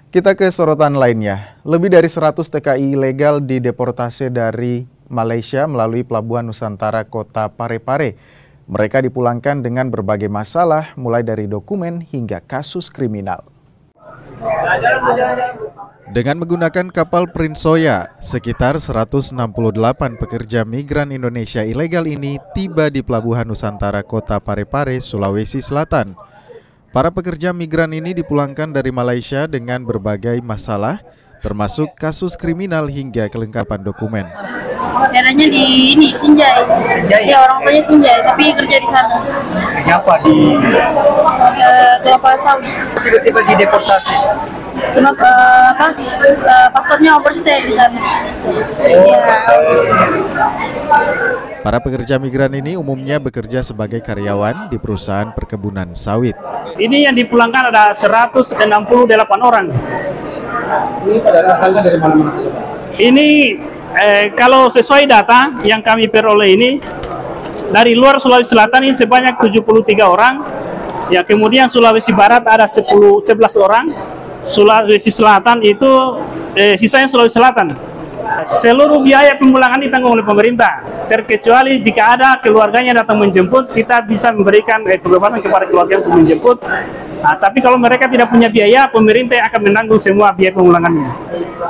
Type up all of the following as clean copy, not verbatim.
Kita ke sorotan lainnya. Lebih dari 100 TKI ilegal dideportasi dari Malaysia melalui Pelabuhan Nusantara Kota Parepare. Mereka dipulangkan dengan berbagai masalah, mulai dari dokumen hingga kasus kriminal. Dengan menggunakan kapal Prince Soya, sekitar 168 pekerja migran Indonesia ilegal ini tiba di Pelabuhan Nusantara Kota Parepare, Sulawesi Selatan. Para pekerja migran ini dipulangkan dari Malaysia dengan berbagai masalah, termasuk kasus kriminal hingga kelengkapan dokumen. Daerahnya di Sinjai. Ya, orang tuanya Sinjai, tapi kerja di sana. Kerja apa di Kelapa Sawit. tiba-tiba dideportasi? Sebab pasportnya overstay di sana. Para pekerja migran ini umumnya bekerja sebagai karyawan di perusahaan perkebunan sawit. Ini yang dipulangkan ada 168 orang. Ini pada asalnya dari mana-mana? Ini kalau sesuai data yang kami peroleh ini, dari luar Sulawesi Selatan ini sebanyak 73 orang. Ya, kemudian Sulawesi Barat ada 11 orang. Sulawesi Selatan itu sisanya Sulawesi Selatan. Seluruh biaya pemulangan ditanggung oleh pemerintah, terkecuali jika ada keluarganya datang menjemput, kita bisa memberikan kebebasan kepada keluarga untuk menjemput. Nah, tapi kalau mereka tidak punya biaya, pemerintah akan menanggung semua biaya pemulangannya.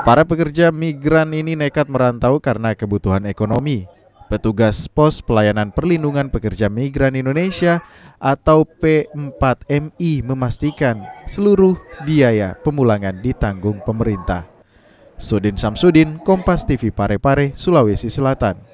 Para pekerja migran ini nekat merantau karena kebutuhan ekonomi. Petugas Pos Pelayanan Perlindungan Pekerja Migran Indonesia atau P4MI memastikan seluruh biaya pemulangan ditanggung pemerintah. Sudin Samsudin, Kompas TV Parepare, Sulawesi Selatan.